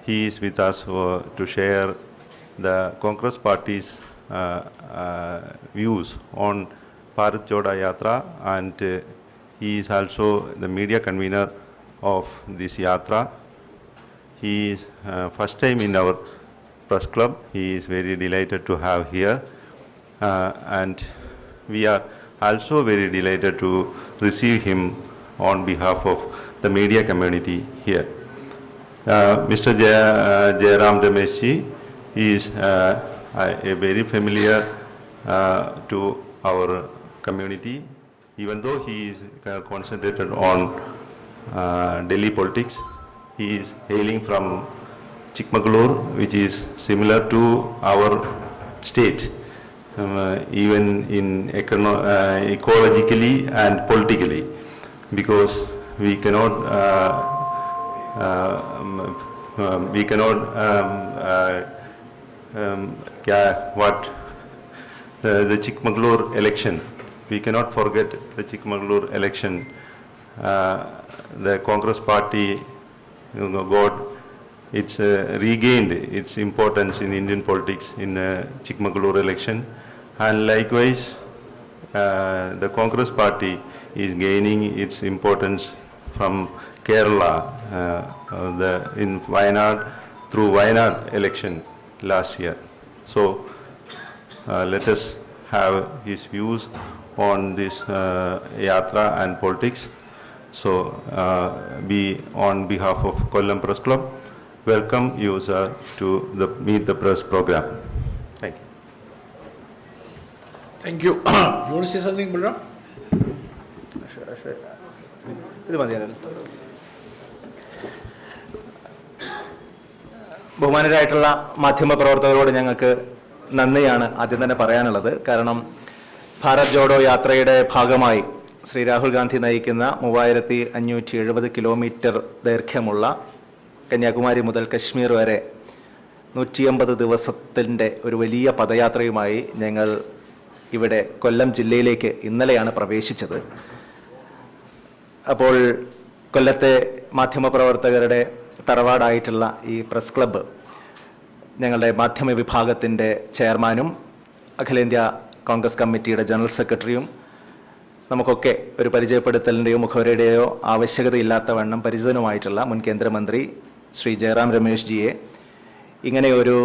he is with us to share the Congress Party's views on Bharat Jodo Yatra, and he is also the media convener of this Yatra. He is first time in our press club. He is very delighted to have here, and we are also very delighted to receive him on behalf of the media community here. Mr. Jairam Ramesh is a very familiar to our community, even though he is concentrated on Delhi politics. He is hailing from Chikmagalur, which is similar to our state, even in ecologically and politically, because we cannot the Chikmagalur election. We cannot forget the Chikmagalur election. The Congress Party got its regained its importance in Indian politics in Chikmagalur election, and likewise the Congress Party is gaining its importance from Kerala in Wayanad through Wayanad election last year. So let us have his views on this Yatra and politics. So on behalf of Kollam Press Club, welcome you, sir, to the Meet the Press program. Thank you. Thank you. You want to say something, Bharat? ബഹുമാനരായിട്ടുള്ള മാധ്യമപ്രവർത്തകരോട് ഞങ്ങൾക്ക് നന്ദിയാണ് ആദ്യം തന്നെ പറയാനുള്ളത്. കാരണം ഭാരത് ജോഡോ യാത്രയുടെ ഭാഗമായി ശ്രീ രാഹുൽ ഗാന്ധി നയിക്കുന്ന 3570 kilometre ദൈർഘ്യമുള്ള കന്യാകുമാരി മുതൽ കശ്മീർ വരെ 150 ദിവസത്തിൻ്റെ ഒരു വലിയ പദയാത്രയുമായി ഞങ്ങൾ ഇവിടെ കൊല്ലം ജില്ലയിലേക്ക് ഇന്നലെയാണ് പ്രവേശിച്ചത്. അപ്പോൾ കൊല്ലത്തെ മാധ്യമപ്രവർത്തകരുടെ തറവാടായിട്ടുള്ള ഈ പ്രസ് ക്ലബ്ബ് ഞങ്ങളുടെ മാധ്യമ വിഭാഗത്തിൻ്റെ ചെയർമാനും അഖിലേന്ത്യാ കോൺഗ്രസ് കമ്മിറ്റിയുടെ ജനറൽ സെക്രട്ടറിയും നമുക്കൊക്കെ ഒരു പരിചയപ്പെടുത്തലിൻ്റെയോ മുഖവരയുടെയോ ആവശ്യകതയില്ലാത്ത വണ്ണം പരിചിതനുമായിട്ടുള്ള മുൻ കേന്ദ്രമന്ത്രി ശ്രീ ജയറാം രമേശ് ജിയെ ഇങ്ങനെ ഒരു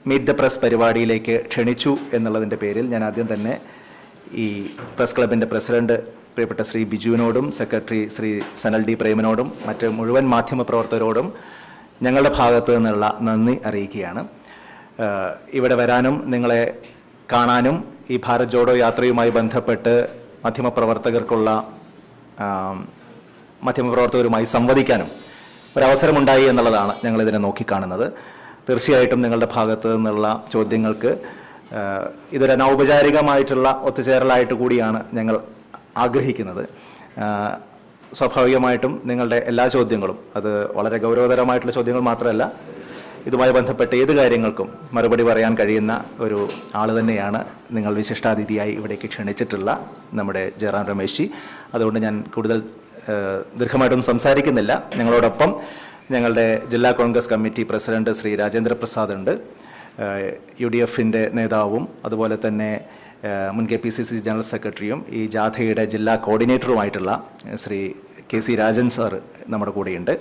മീറ്റ് ദ പ്രസ് പരിപാടിയിലേക്ക് ക്ഷണിച്ചു എന്നുള്ളതിൻ്റെ പേരിൽ ഞാൻ ആദ്യം തന്നെ ഈ പ്രസ് ക്ലബിൻ്റെ പ്രസിഡന്റ് പ്രിയപ്പെട്ട ശ്രീ ബിജുവിനോടും സെക്രട്ടറി ശ്രീ സനൽ ഡി പ്രേമനോടും മറ്റ് മുഴുവൻ മാധ്യമപ്രവർത്തകരോടും ഞങ്ങളുടെ ഭാഗത്തു നിന്നുള്ള നന്ദി അറിയിക്കുകയാണ്. ഇവിടെ വരാനും നിങ്ങളെ കാണാനും ഈ ഭാരത് ജോഡോ യാത്രയുമായി ബന്ധപ്പെട്ട് മാധ്യമപ്രവർത്തകരുമായി സംവദിക്കാനും ഒരവസരമുണ്ടായി എന്നുള്ളതാണ് ഞങ്ങളിതിനെ നോക്കിക്കാണുന്നത്. തീർച്ചയായിട്ടും നിങ്ങളുടെ ഭാഗത്തു നിന്നുള്ള ചോദ്യങ്ങൾക്ക് ഇതൊരു അനൗപചാരികമായിട്ടുള്ള ഒത്തുചേരലായിട്ട് കൂടിയാണ് ഞങ്ങൾ ആഗ്രഹിക്കുന്നത്. സ്വാഭാവികമായിട്ടും നിങ്ങളുടെ എല്ലാ ചോദ്യങ്ങളും, അത് വളരെ ഗൗരവതരമായിട്ടുള്ള ചോദ്യങ്ങൾ മാത്രമല്ല, ഇതുമായി ബന്ധപ്പെട്ട ഏത് കാര്യങ്ങൾക്കും മറുപടി പറയാൻ കഴിയുന്ന ഒരു ആൾ തന്നെയാണ് നിങ്ങൾ വിശിഷ്ടാതിഥിയായി ഇവിടേക്ക് ക്ഷണിച്ചിട്ടുള്ള നമ്മുടെ ജയറാം രമേശ് ജി. അതുകൊണ്ട് ഞാൻ കൂടുതൽ ദീർഘമായിട്ടൊന്നും സംസാരിക്കുന്നില്ല. ഞങ്ങളോടൊപ്പം ഞങ്ങളുടെ ജില്ലാ കോൺഗ്രസ് കമ്മിറ്റി പ്രസിഡന്റ് ശ്രീ രാജേന്ദ്ര പ്രസാദ് ഉണ്ട്, UDF-ൻ്റെ നേതാവും അതുപോലെ തന്നെ മുൻ KPCC ജനറൽ സെക്രട്ടറിയും ഈ ജാഥയുടെ ജില്ലാ കോർഡിനേറ്ററുമായിട്ടുള്ള ശ്രീ KC രാജൻ സാർ നമ്മുടെ കൂടെയുണ്ട്.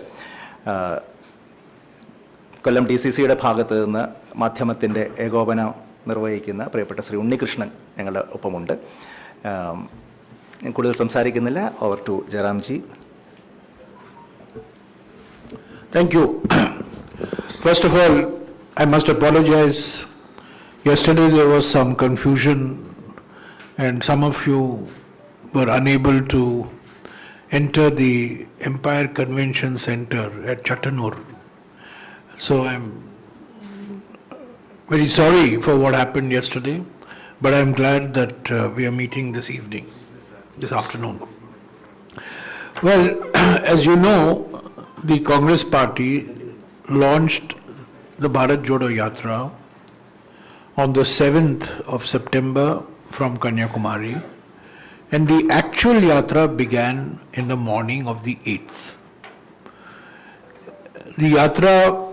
കൊല്ലം DCCയുടെ ഭാഗത്ത് നിന്ന് മാധ്യമത്തിൻ്റെ ഏകോപനം നിർവഹിക്കുന്ന പ്രിയപ്പെട്ട ശ്രീ ഉണ്ണികൃഷ്ണൻ ഞങ്ങളുടെ ഒപ്പമുണ്ട്. കൂടുതൽ സംസാരിക്കുന്നില്ല. Over to Jayaram ji. Thank you. First of all, I must apologize. Yesterday there was some confusion and some of you were unable to enter the Empire Convention Center at Chattanooga. So I'm very sorry for what happened yesterday, but I'm glad that we are meeting this afternoon. Well, as you know, the Congress Party launched the Bharat Jodo Yatra on the 7th of September from Kanyakumari, and the actual yatra began in the morning of the 8th. The yatra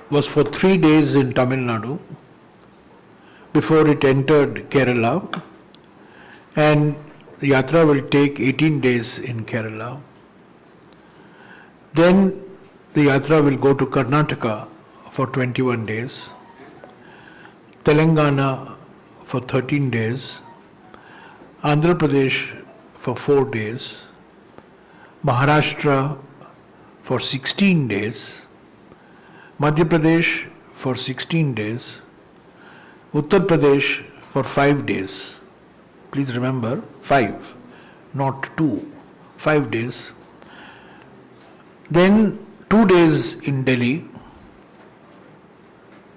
was for 3 days in Tamil Nadu before it entered Kerala, and the yatra will take 18 days in Kerala. Then the yatra will go to Karnataka for 21 days, Telangana for 13 days, Andhra Pradesh for 4 days, Maharashtra for 16 days, Madhya Pradesh for 16 days, Uttar Pradesh for 5 days. Please remember, 5, not 2, 5 days. Then 2 days in Delhi,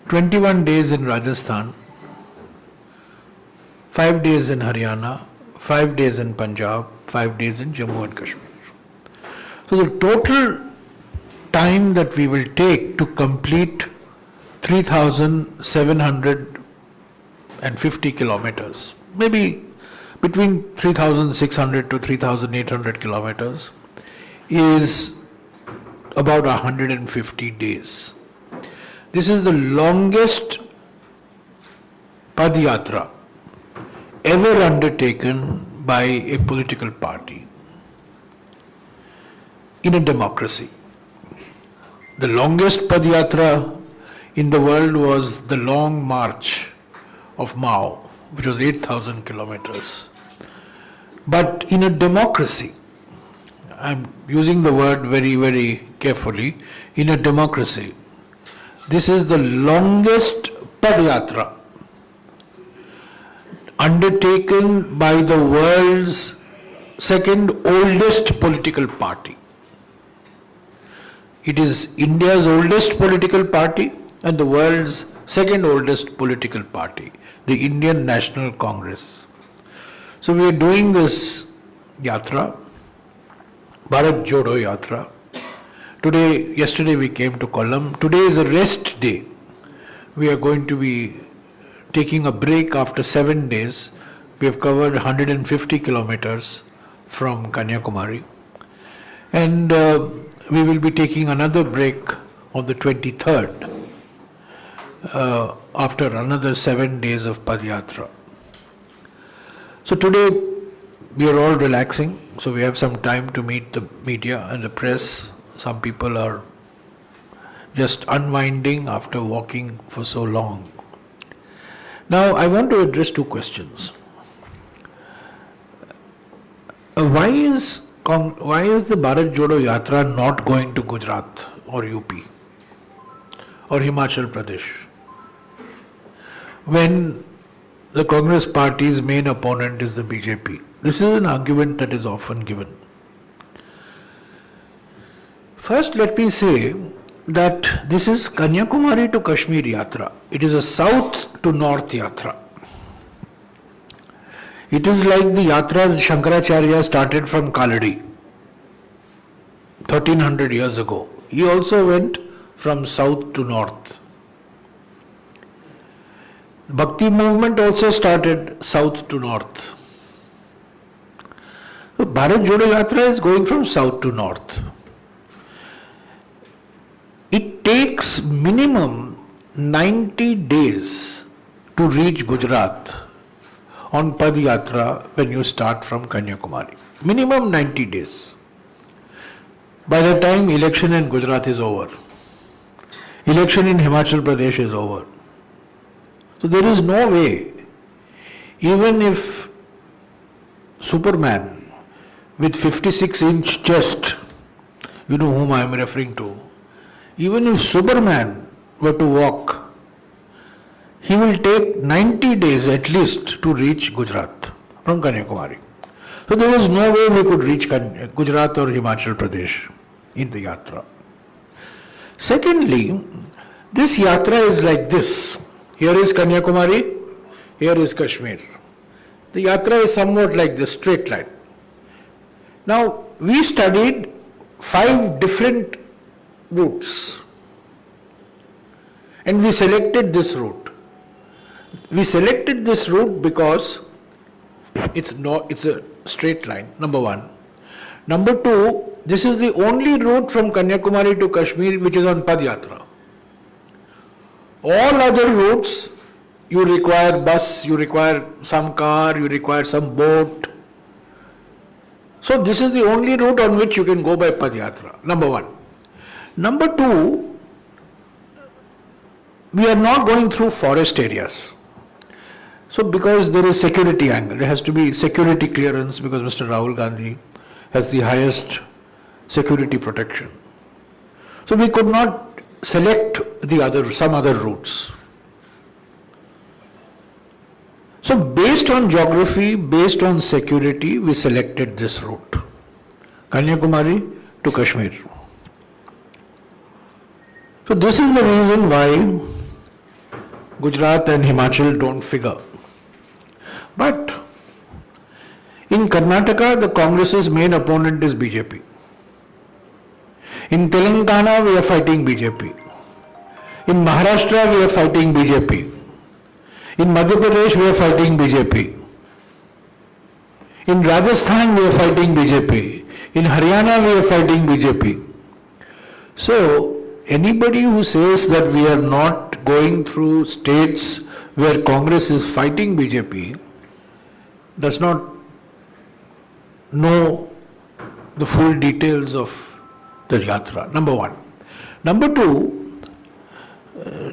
21 days in Rajasthan, 5 days in Haryana, 5 days in Punjab, 5 days in Jammu and Kashmir. So the total time that we will take to complete 3,750 kilometers, maybe between 3,600 to 3,800 kilometers, is about 150 days. This is the longest Padyatra ever undertaken by a political party in a democracy. The longest Padyatra in the world was the Long March of Mao, which was 8,000 kilometers. But in a democracy, I'm using the word very, very carefully, in a democracy, this is the longest Padyatra undertaken by the world's second oldest political party. It is India's oldest political party and the world's second oldest political party, the Indian National Congress. So we are doing this yatra, Bharat Jodo Yatra. Yesterday we came to Kollam. Today is a rest day. We are going to be taking a break after 7 days. We have covered 150 kilometers from Kanyakumari. And we will be taking another break on the 23rd after another 7 days of Padyatra. So today we are all relaxing, so we have some time to meet the media and the press. Some people are just unwinding after walking for so long. Now I want to address 2 questions. Why is the Bharat Jodo Yatra not going to Gujarat or UP or Himachal Pradesh when the Congress party's main opponent is the BJP? This is an argument that is often given. First, let me say that this is Kanyakumari to Kashmir Yatra. It is a south to north Yatra. It is like the Yatras Shankaracharya started from Kaladi 1300 years ago. He also went from south to north. Bhakti movement also started south to north. So Bharat Jodo Yatra is going from south to north. It takes minimum 90 days to reach Gujarat on Padyatra when you start from Kanyakumari. Minimum 90 days. By the time election in Gujarat is over, election in Himachal Pradesh is over. So there is no way, even if Superman with 56-inch chest, you know whom I am referring to, even if Superman were to walk, he will take 90 days at least to reach Gujarat from Kanyakumari. So there was no way we could reach Gujarat or Himachal Pradesh in the yatra. Secondly, this yatra is like this. Here is Kanyakumari, here is Kashmir. The yatra is somewhat like this, straight line. Now, we studied 5 different routes and we selected this route. We selected this route because it's a straight line, number 1. Number 2, This is the only route from Kanyakumari to Kashmir which is on Padyatra. All other routes, you require bus, you require some car, you require some boat. So this is the only route on which you can go by Padyatra, number one. Number two, we are not going through forest areas. So because there is security angle, there has to be security clearance because Mr. Rahul Gandhi has the highest security protection. So we could not select some other routes. So based on geography, based on security, we selected this route, Kanyakumari to Kashmir. So this is the reason why Gujarat and Himachal don't figure. But in Karnataka, the Congress's main opponent is BJP. In Telangana, we are fighting BJP. In Maharashtra, we are fighting BJP. In Madhya Pradesh, we are fighting BJP. In Rajasthan, we are fighting BJP. In Haryana, we are fighting BJP. So, anybody who says that we are not going through states where Congress is fighting BJP does not know the full details of the yatra, number one. Number two,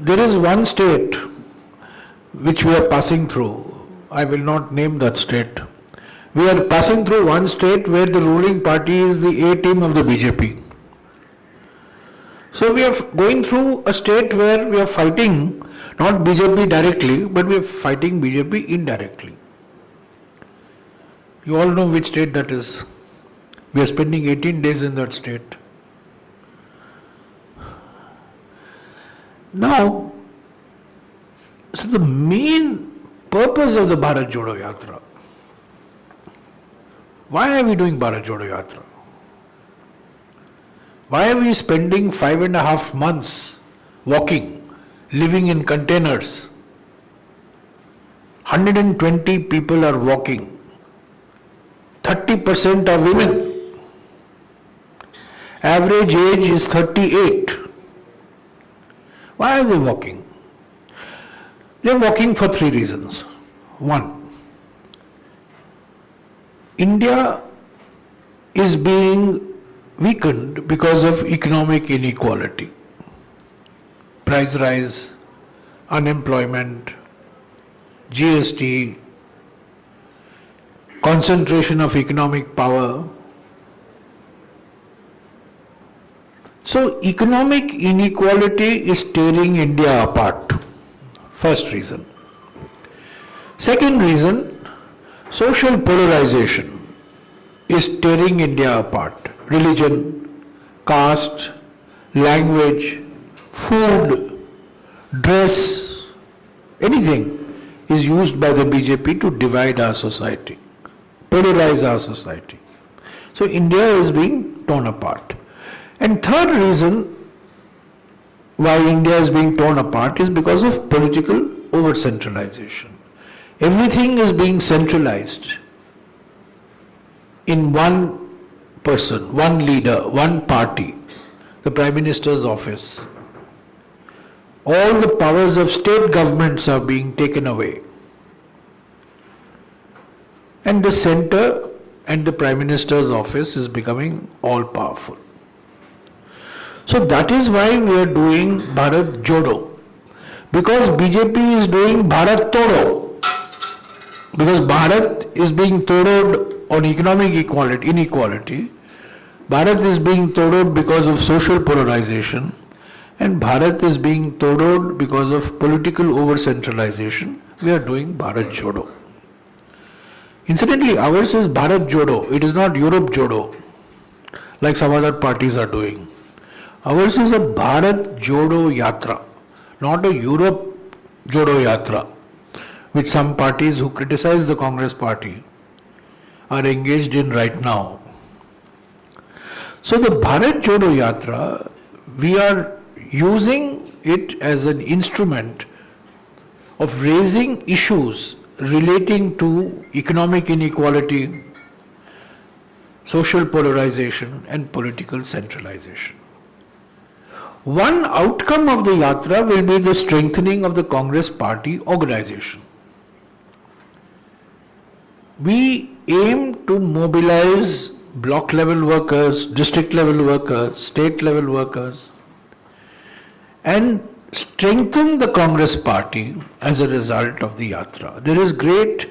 there is one state which we are passing through. I will not name that state. We are passing through one state where the ruling party is the A team of the BJP. So we are going through a state where we are fighting not BJP directly, but we are fighting BJP indirectly. You all know which state that is. We are spending 18 days in that state. Now, so the main purpose of the Bharat Jodo Yatra, why are we doing Bharat Jodo Yatra? Why are we spending 5.5 months walking, living in containers? 120 people are walking. 30% are women. Average age is 38. Why are they walking? They are walking for three reasons. One, India is being weakened because of economic inequality. Price rise, unemployment, GST, concentration of economic power. So economic inequality is tearing India apart. First reason. Second reason, social polarization is tearing India apart. Religion, caste, language, food, dress, anything is used by the BJP to divide our society, polarize our society. So India is being torn apart. And third reason why India is being torn apart is because of political over-centralization. Everything is being centralized in one person, one leader, one party, the Prime Minister's office. All the powers of state governments are being taken away. And the center and the Prime Minister's office is becoming all-powerful. So that is why we are doing Bharat Jodo. Because BJP is doing Bharat Todo. Because Bharat is being toroed on economic inequality. Bharat is being toroed because of social polarization. And Bharat is being toroed because of political over-centralization. We are doing Bharat Jodo. Incidentally, ours is Bharat Jodo. It is not Europe Jodo, like some other parties are doing. Ours is a Bharat Jodo Yatra, not a Europe Jodo Yatra, which some parties who criticize the Congress party are engaged in right now. So the Bharat Jodo Yatra, we are using it as an instrument of raising issues relating to economic inequality, social polarization and political centralization. One outcome of the Yatra will be the strengthening of the Congress party organization. We aim to mobilize block level workers, district level workers, state level workers, and strengthen the Congress party as a result of the Yatra. There is great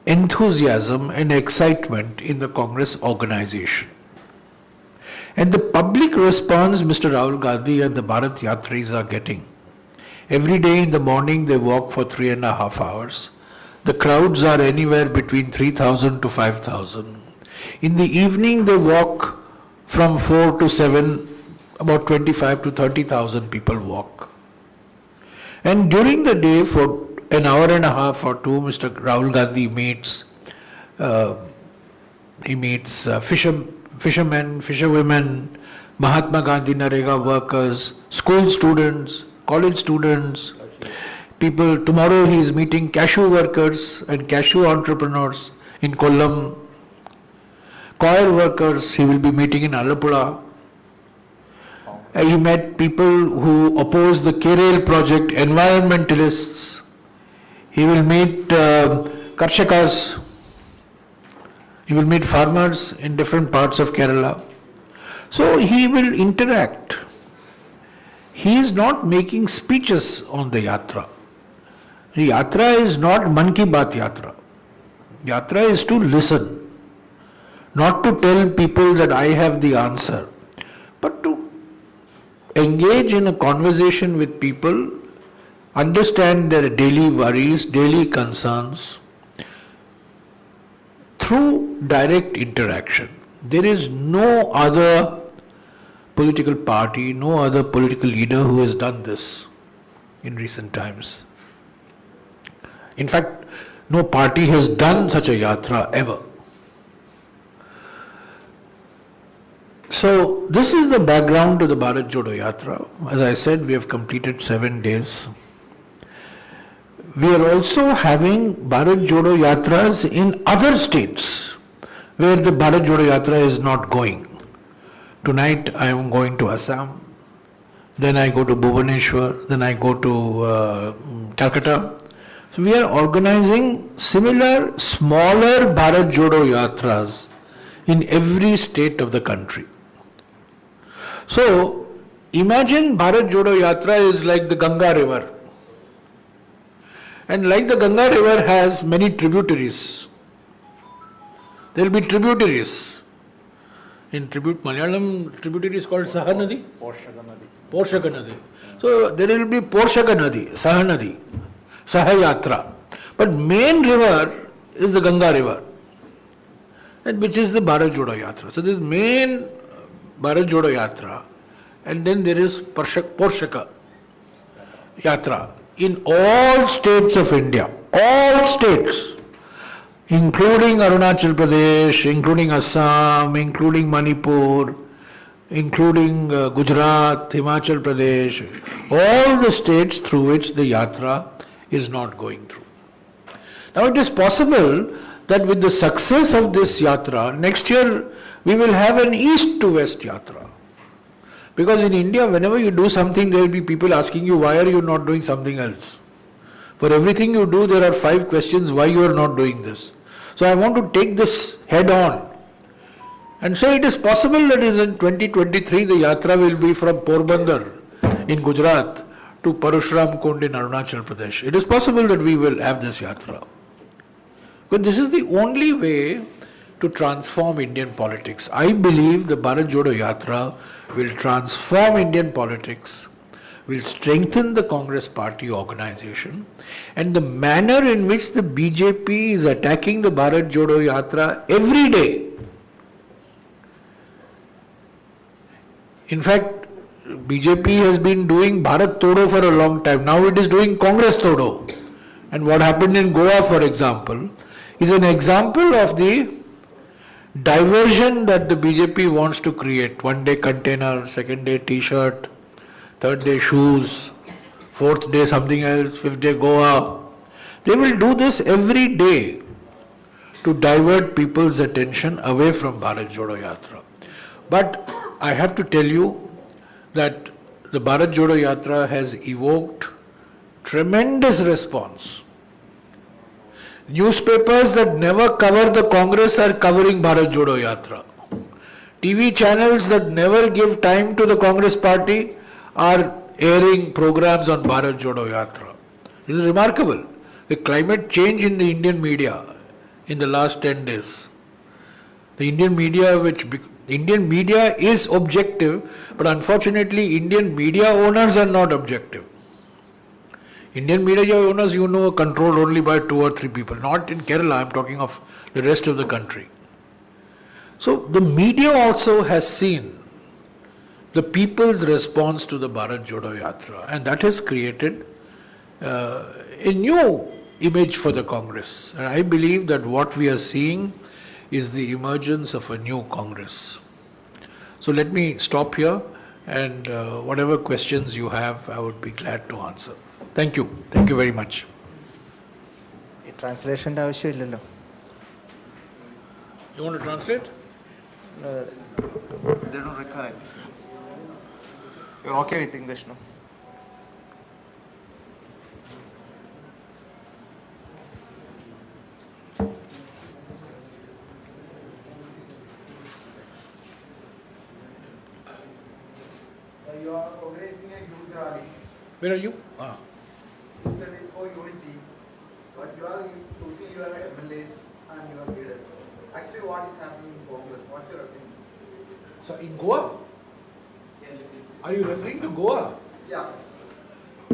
enthusiasm and excitement in the Congress organization. And the public response Mr. Rahul Gandhi and the Bharat Yatris are getting. Every day in the morning they walk for 3.5 hours. The crowds are anywhere between 3,000 to 5,000. In the evening they walk from 4 to 7, about 25 to 30,000 people walk. And during the day for an hour and a half or two, Mr. Rahul Gandhi meets fishermen, fisherwomen, Mahatma Gandhi Narega workers, school students, college students, people. Tomorrow he is meeting cashew workers and cashew entrepreneurs in Kollam, coir workers he will be meeting in Alappuzha. He met people who oppose the Kerala project, environmentalists. He will meet Karshakas. He will meet farmers in different parts of Kerala. So he will interact. He is not making speeches on the Yatra. The Yatra is not Man Ki Baat Yatra. Yatra is to listen, not to tell people that I have the answer, but to engage in a conversation with people, understand their daily worries, daily concerns, through direct interaction. There is no other political party, no other political leader who has done this in recent times. In fact, no party has done such a yatra ever. So this is the background to the Bharat Jodo Yatra. As I said, we have completed 7 days. We are also having Bharat Jodo Yatras in other states where the Bharat Jodo Yatra is not going. Tonight I am going to Assam, then I go to Bhubaneswar, then I go to Calcutta. So we are organizing similar smaller Bharat Jodo Yatras in every state of the country. So imagine Bharat Jodo Yatra is like the Ganga river. And like the Ganga river has many tributaries. There will be tributaries. In Malayalam, tributary is called Sahanadi? Porshaka Nadi. So there will be Porshaka Nadi, Sahanadi, Sahayatra. But main river is the Ganga river, which is the Bharat Jodo Yatra. So this main Bharat Jodo Yatra, and then there is Porshaka Yatra in all states of India, all states, including Arunachal Pradesh, including Assam, including Manipur, including Gujarat, Himachal Pradesh, all the states through which the yatra is not going through. Now it is possible that with the success of this yatra, next year we will have an east to west yatra. Because in India, whenever you do something, there will be people asking you, why are you not doing something else? For everything you do, there are 5 questions why you are not doing this. So I want to take this head on. And so it is possible that in 2023, the yatra will be from Porbandar in Gujarat to Parashuram Kund in Arunachal Pradesh. It is possible that we will have this yatra. But this is the only way to transform Indian politics. I believe the Bharat Jodo Yatra will transform Indian politics, will strengthen the Congress party organization, and the manner in which the BJP is attacking the Bharat Jodo Yatra every day. In fact, BJP has been doing Bharat Todo for a long time. Now it is doing Congress Todo. And what happened in Goa, for example, is an example of the diversion that the BJP wants to create. One day container, second day t-shirt, third day shoes, fourth day something else, fifth day Goa. They will do this every day to divert people's attention away from Bharat Jodo Yatra. But I have to tell you that the Bharat Jodo Yatra has evoked tremendous response. Newspapers that never cover the Congress are covering Bharat Jodo Yatra. TV channels that never give time to the Congress party are airing programs on Bharat Jodo Yatra. This is remarkable. The climate change in the Indian media in the last 10 days. The Indian media is objective, but unfortunately Indian media owners are not objective. Indian media owners, are controlled only by 2 or 3 people. Not in Kerala, I'm talking of the rest of the country. So the media also has seen the people's response to the Bharat Jodo Yatra, and that has created a new image for the Congress. And I believe that what we are seeing is the emergence of a new Congress. So let me stop here, and whatever questions you have, I would be glad to answer. Thank you. Thank you very much. ട്രാൻസ്ലേഷൻ്റെ ആവശ്യമില്ലല്ലോ. You want to translate? They don't require this. You're okay with English, no? You are organizing a huge rally. Where are you? You said it for unity, but you are losing your MLAs and your leaders. Actually, what is happening in Congress? What's your opinion? So in Goa? Yes, please. Are you referring to Goa? Yeah.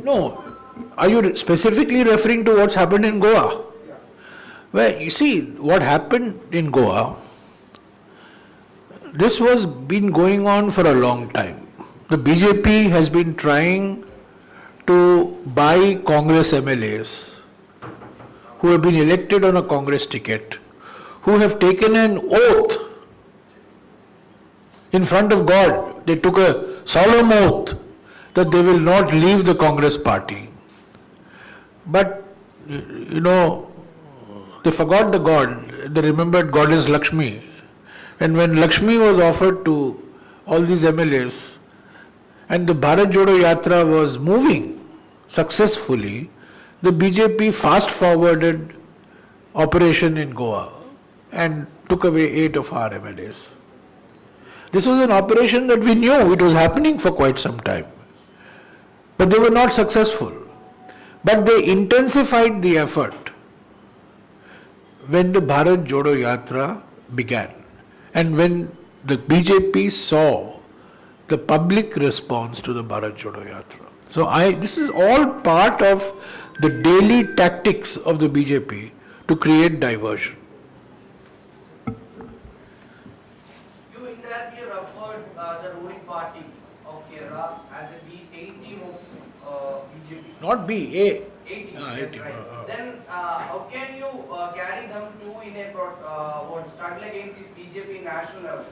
No. Are you specifically referring to what's happened in Goa? Yeah. Well, you see, what happened in Goa, this was been going on for a long time. The BJP has been trying to buy Congress MLAs who have been elected on a Congress ticket, who have taken an oath in front of God. They took a solemn oath that they will not leave the Congress party. But, they forgot the God. They remembered goddess Lakshmi. And when Lakshmi was offered to all these MLAs, and the Bharat Jodo Yatra was moving successfully, the BJP fast-forwarded operation in Goa and took away 8 of our MLAs. This was an operation that we knew it was happening for quite some time. But they were not successful. But they intensified the effort when the Bharat Jodo Yatra began. And when the BJP saw the public response to the Bharat Jodo Yatra. So this is all part of the daily tactics of the BJP to create diversion. You indirectly referred the ruling party of Kerala as a B8 team of BJP. Not B, A. A team, Ah, A yes, team, right. Then how can you carry them two in a struggle against this BJP national level?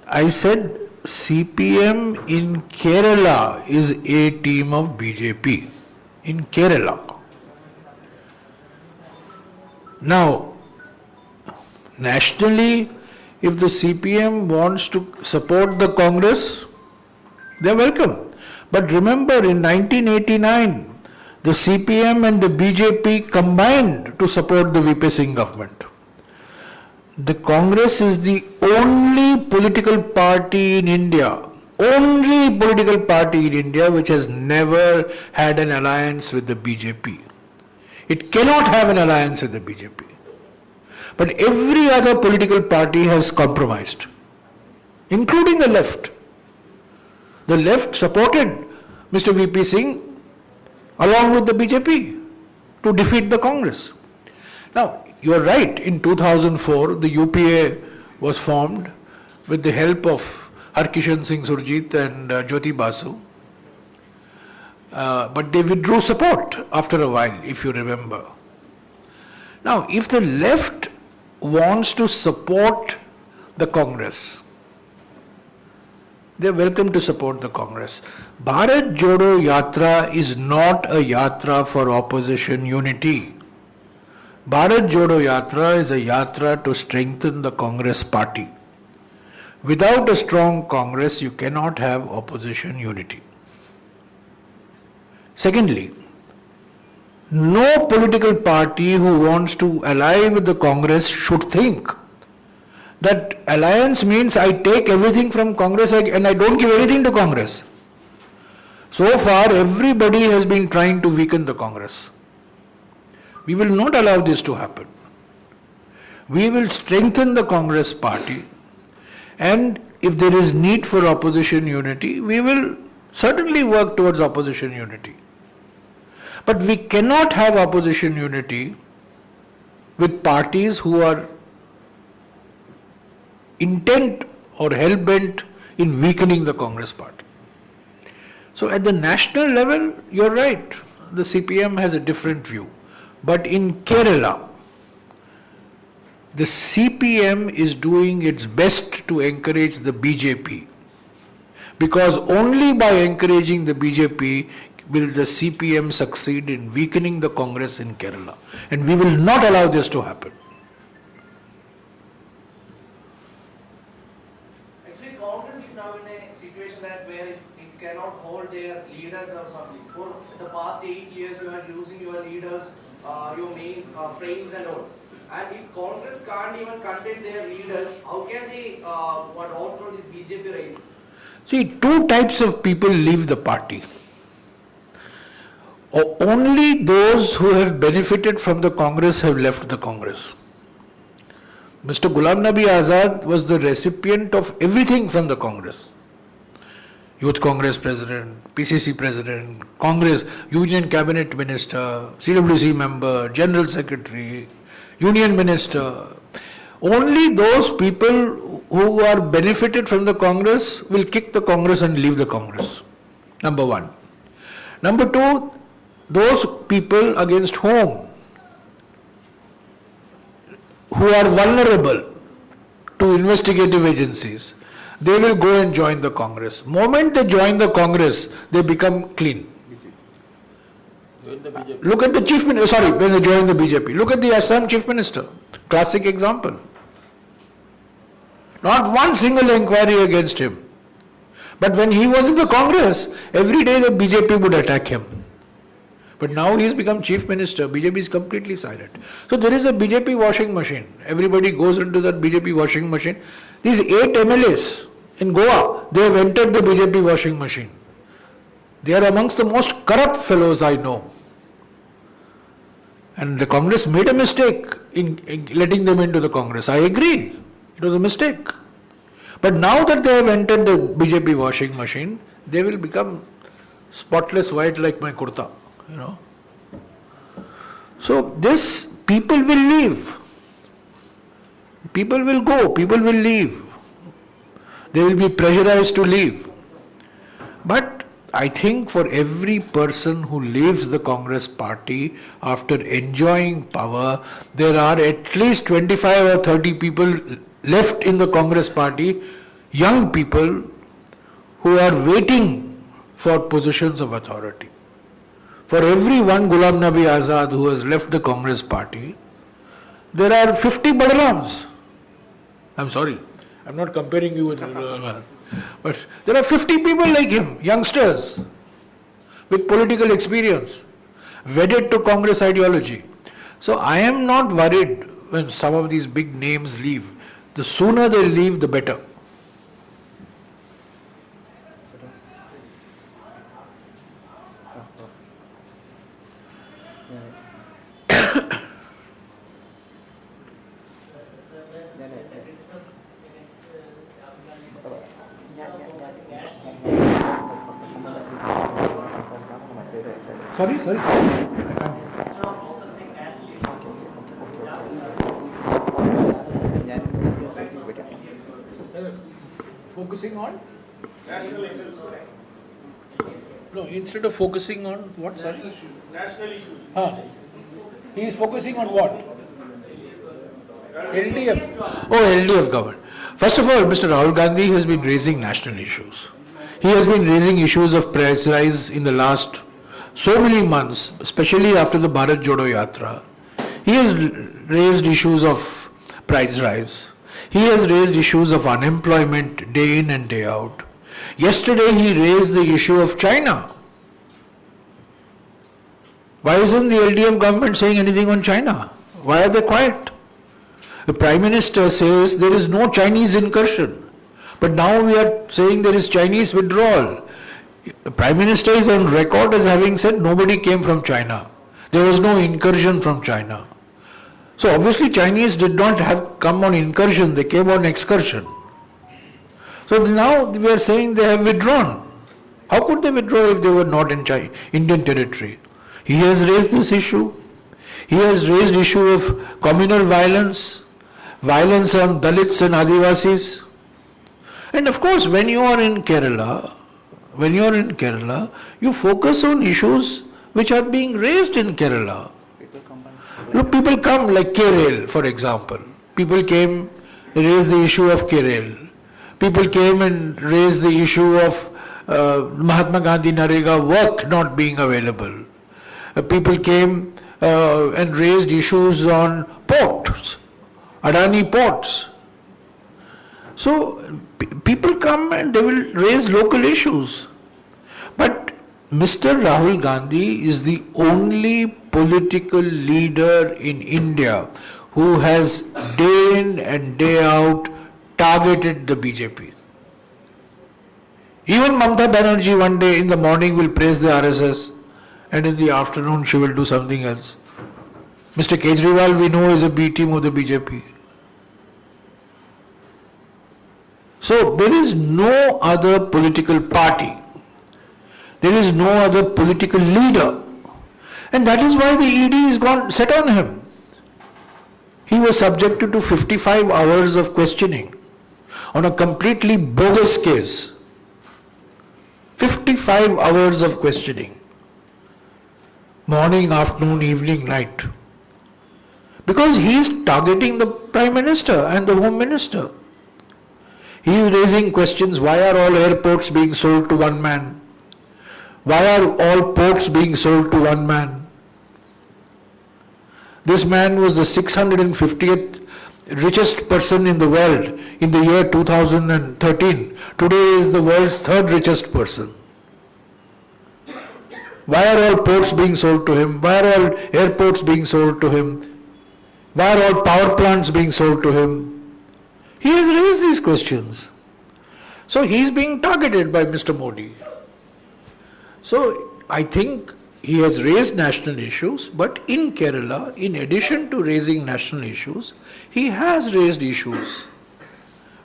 I said CPM in Kerala is a team of BJP. In Kerala. Now, nationally, if the CPM wants to support the Congress, they're welcome. But remember, in 1989, the CPM and the BJP combined to support the VP Singh government. The Congress is the only political party in India, which has never had an alliance with the BJP. It cannot have an alliance with the BJP. But every other political party has compromised, including the left. The left supported Mr. VP Singh along with the BJP to defeat the Congress. Now, you are right, in 2004, the UPA was formed with the help of Harkishan Singh Surjit and Jyoti Basu. But they withdrew support after a while, if you remember. Now, if the left wants to support the Congress, they are welcome to support the Congress. Bharat Jodo Yatra is not a yatra for opposition unity. Bharat Jodo Yatra is a yatra to strengthen the Congress party. Without a strong Congress, you cannot have opposition unity. Secondly, no political party who wants to ally with the Congress should think that alliance means I take everything from Congress and I don't give anything to Congress. So far, everybody has been trying to weaken the Congress. We will not allow this to happen. We will strengthen the Congress party, and if there is need for opposition unity, we will certainly work towards opposition unity. But we cannot have opposition unity with parties who are intent or hell-bent in weakening the Congress party. So at the national level, you're right, the CPM has a different view. But in Kerala, the CPM is doing its best to encourage the BJP, because only by encouraging the BJP will the CPM succeed in weakening the Congress in Kerala. And we will not allow this to happen. Actually, Congress is now in a situation that where it cannot hold their leaders or something. For the past 8 years, you are losing your leaders, your main frames and all. And if Congress can't even contain their leaders, how can they overthrow this BJP reign? See, two types of people leave the party. Only those who have benefited from the Congress have left the Congress. Mr. Ghulam Nabi Azad was the recipient of everything from the Congress. Youth Congress President, PCC President, Congress, Union Cabinet Minister, CWC Member, General Secretary, Union Minister. Only those people who are benefited from the Congress will kick the Congress and leave the Congress. Number one. Number two, those people against whom who are vulnerable to investigative agencies, they will go and join the Congress. Moment they join the Congress, they become clean. Look at the Chief Minister, when they join the BJP. Look at the Assam Chief Minister. Classic example. Not one single inquiry against him. But when he was in the Congress, every day the BJP would attack him. But now he has become Chief Minister, BJP is completely silent. So there is a BJP washing machine. Everybody goes into that BJP washing machine. These 8 MLAs in Goa, they have entered the BJP washing machine. They are amongst the most corrupt fellows I know. And the Congress made a mistake in letting them into the Congress. I agree. It was a mistake. But now that they have entered the BJP washing machine, they will become spotless white like my kurta. You know. So this, people will leave. People will go, people will leave. They will be pressurized to leave. But I think for every person who leaves the Congress party after enjoying power, there are at least 25 or 30 people left in the Congress party, young people who are waiting for positions of authority. For every one Ghulam Nabi Azad who has left the Congress party, there are 50 Badalams. I'm sorry, I'm not comparing you with but there are 50 people like him, youngsters, with political experience, wedded to Congress ideology. So I am not worried when some of these big names leave. The sooner they leave, the better. Sorry. Focusing on? National issues. No, instead of focusing on what? Sorry? National issues. He is focusing on what? LDF. Oh, LDF government. First of all, Mr. Rahul Gandhi has been raising national issues. He has been raising issues of price rise in the last so many months, especially after the Bharat Jodo Yatra. He has raised issues of price rise. He has raised issues of unemployment day in and day out. Yesterday he raised the issue of China. Why isn't the LDF government saying anything on China? Why are they quiet? The Prime Minister says there is no Chinese incursion. But now we are saying there is Chinese withdrawal. The Prime Minister is on record as having said nobody came from China. There was no incursion from China. So obviously Chinese did not have come on incursion, they came on excursion. So now we are saying they have withdrawn. How could they withdraw if they were not in Indian territory? He has raised this issue. He has raised issue of communal violence, violence on Dalits and Adivasis. And of course, when you are in Kerala, you focus on issues which are being raised in Kerala. Look, people come like Kerala, for example. People came, raised the issue of Kerala. People came and raised the issue of Mahatma Gandhi Narega work not being available. People came and raised issues on ports, Adani ports. So people come and they will raise local issues. But Mr. Rahul Gandhi is the only political leader in India who has day in and day out targeted the BJP. Even Mamata Banerjee one day in the morning will praise the RSS and in the afternoon she will do something else. Mr. Kejriwal we know is a B team of the BJP. So there is no other political party, there is no other political leader, and that is why the ED is gone set on him. He was subjected to 55 hours of questioning on a completely bogus case. 55 hours of questioning. Morning, afternoon, evening, night. Because he is targeting the Prime Minister and the Home Minister. He is raising questions, why are all airports being sold to one man? Why are all ports being sold to one man? This man was the 650th richest person in the world in the year 2013. Today is the world's third richest person. Why are all ports being sold to him? Why are all airports being sold to him? Why are all power plants being sold to him? He has raised these questions. So he is being targeted by Mr. Modi. So I think he has raised national issues, but in Kerala, in addition to raising national issues, he has raised issues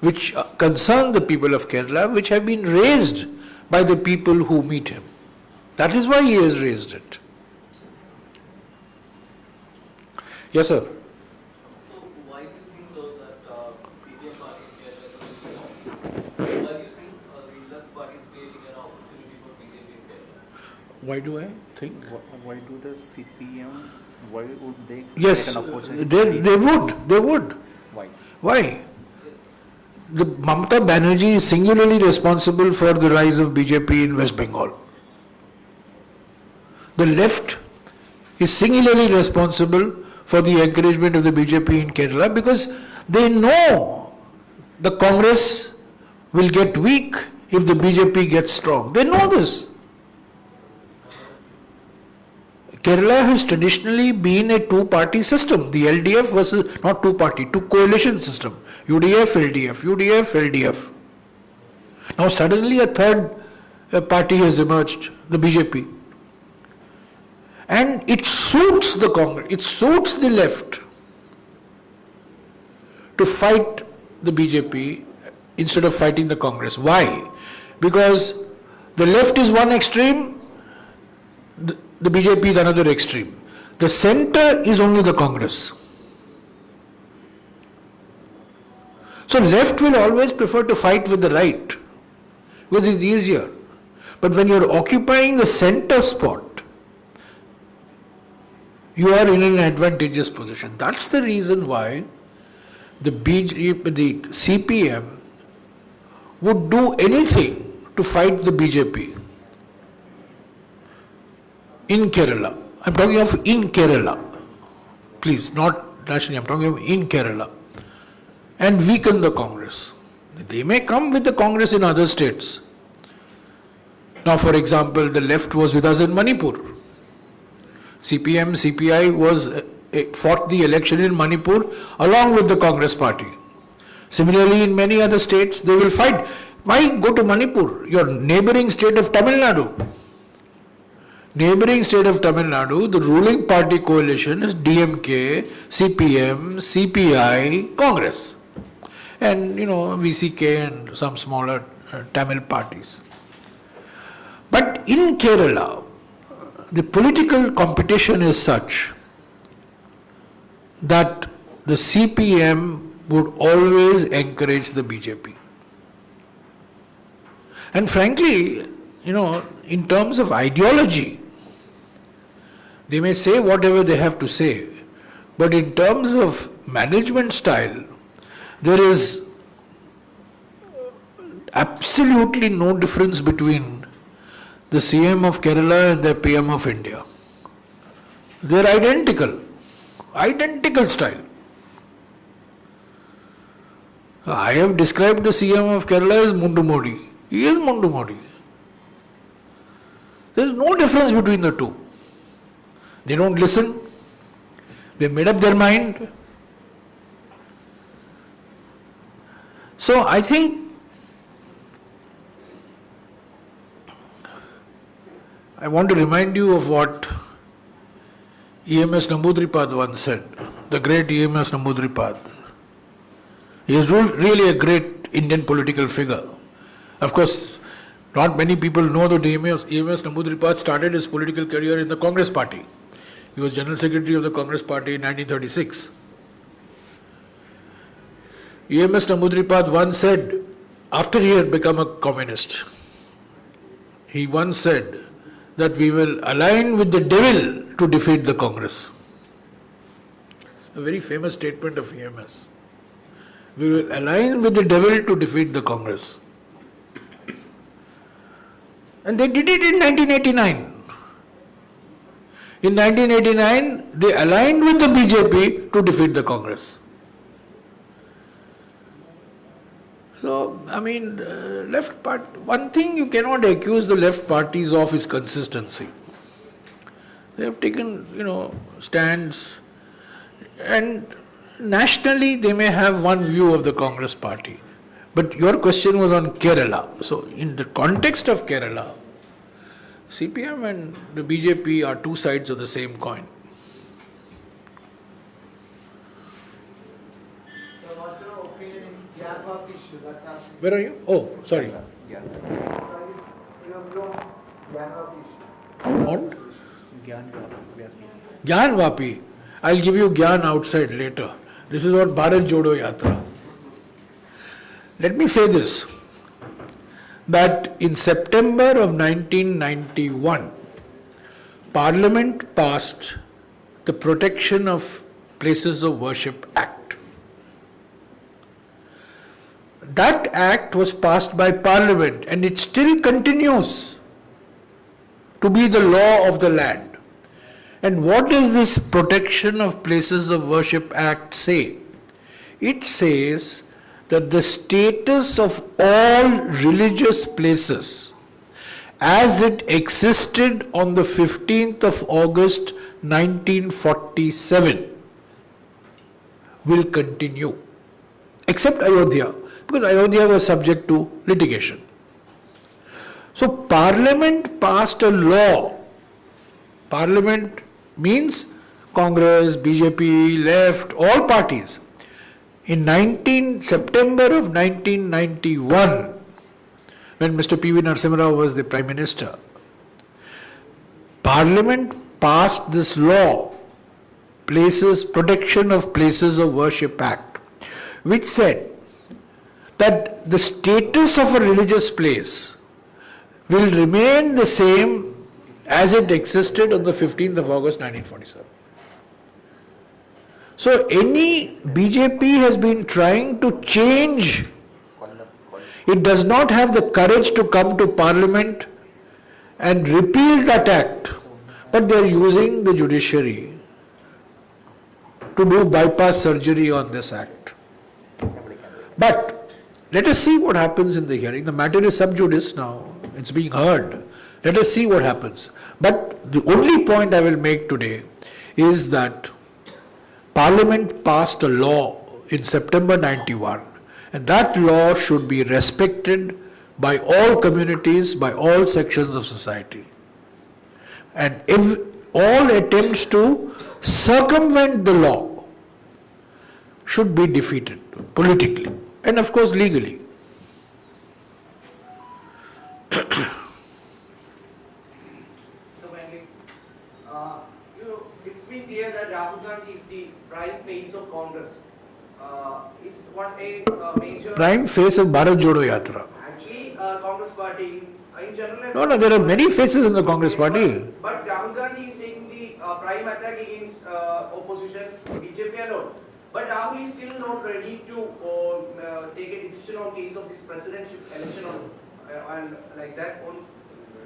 which concern the people of Kerala, which have been raised by the people who meet him. That is why he has raised it. Yes, sir. So why do you think so that CPM party in Kerala is why do you think the left party is creating an opportunity for BJP in Kerala? Why do I think? Why do the CPM, why would they Yes, create an opportunity? they would. Why? Why? The Mamata Banerjee is singularly responsible for the rise of BJP in West Bengal. The left is singularly responsible for the encouragement of the BJP in Kerala because they know the Congress will get weak if the BJP gets strong. They know this. Kerala has traditionally been a two-party system. The LDF versus, not two-party, two-coalition system. UDF, LDF, UDF, LDF. Now suddenly a third party has emerged, the BJP. And it suits the Congress, it suits the left to fight the BJP instead of fighting the Congress. Why? Because the left is one extreme, the BJP is another extreme. The center is only the Congress. So left will always prefer to fight with the right because it's easier. But when you're occupying the center spot, you are in an advantageous position. That's the reason why the CPM would do anything to fight the BJP in Kerala. I'm talking of in Kerala. please, not nationally, I'm talking in Kerala, and weaken the Congress. They may come with the Congress in other states. Now, for example, the left was with us in Manipur. CPM, CPI fought the election in Manipur along with the Congress party. Similarly, in many other states, they will fight. Why go to Manipur, your neighboring state of Tamil Nadu? Neighboring state of Tamil Nadu, the ruling party coalition is DMK, CPM, CPI, Congress. And, VCK and some smaller Tamil parties. But in Kerala, the political competition is such that the CPM would always encourage the BJP. And frankly, in terms of ideology, they may say whatever they have to say, but in terms of management style, there is absolutely no difference between the CM of Kerala and the PM of India. They are identical style. I have described the CM of Kerala as Mundu Modi. He is Mundu Modi. There is no difference between the two. They don't listen. They made up their mind. So I think I want to remind you of what EMS Namboodiripad once said, the great EMS Namboodiripad. He is really a great Indian political figure. Of course, not many people know that EMS Namboodiripad started his political career in the Congress party. He was General Secretary of the Congress party in 1936. EMS Namboodiripad once said, after he had become a communist, he once said that we will align with the devil to defeat the Congress. A very famous statement of EMS. We will align with the devil to defeat the Congress. And they did it in 1989. In 1989, they aligned with the BJP to defeat the Congress. So, the left part, one thing you cannot accuse the left parties of is consistency. They have taken, stands, and nationally they may have one view of the Congress party. But your question was on Kerala. So, in the context of Kerala, CPM and the BJP are two sides of the same coin. So what's your opinion in Gyanwap issue that's happening? Where are you? Oh, sorry. You have known Gyanwap issue. On? Gyan Vapi. I'll give you Gyan outside later. This is what Bharat Jodo Yatra. Let me say this, that in September of 1991, Parliament passed the Protection of Places of Worship Act. That act was passed by Parliament and it still continues to be the law of the land. And what does this Protection of Places of Worship Act say? It says that the status of all religious places as it existed on the 15th of August 1947 will continue, except Ayodhya, because Ayodhya was subject to litigation. So Parliament passed a law. Parliament means Congress, BJP, left, all parties. In September of 1991, when Mr. P.V. Narasimha Rao was the Prime Minister, Parliament passed this law, Protection of Places of Worship Act, which said that the status of a religious place will remain the same as it existed on the 15th of August 1947. So any BJP has been trying to change. It does not have the courage to come to Parliament and repeal that act, but they are using the judiciary to do bypass surgery on this act. But let us see what happens in the hearing. The matter is sub judice now. It's being heard. Let us see what happens. But the only point I will make today is that Parliament passed a law in September 91, and that law should be respected by all communities, by all sections of society. And if all attempts to circumvent the law should be defeated politically and of course legally. So finally, it's been clear that Rahul Gandhi is the prime face of Congress. It's a major... Prime face of Bharat Jodo Yatra. Actually, Congress party in general... No, there are many faces in the Congress party. But Rahul Gandhi is taking the prime attack against opposition, BJP and all. But Rahul is still not ready to take a decision on case of this presidential election and like that on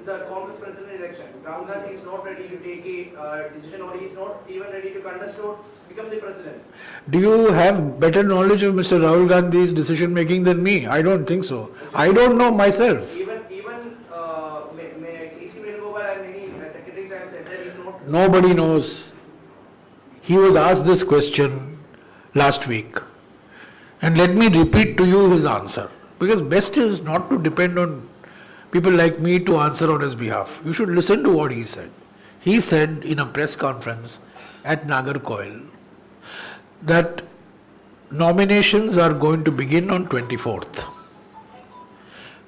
the Congress president election. Rahul Gandhi is not ready to take a decision, or he is not even ready to contest or become the president. Do you have better knowledge of Mr. Rahul Gandhi's decision making than me? I don't think so. I don't know myself. Even K.C. Venugopal and many secretaries have said that he is not... Nobody knows. He was asked this question last week. And let me repeat to you his answer. Because best is not to depend on people like me to answer on his behalf. You should listen to what he said. He said in a press conference at Nagarkoil that nominations are going to begin on 24th.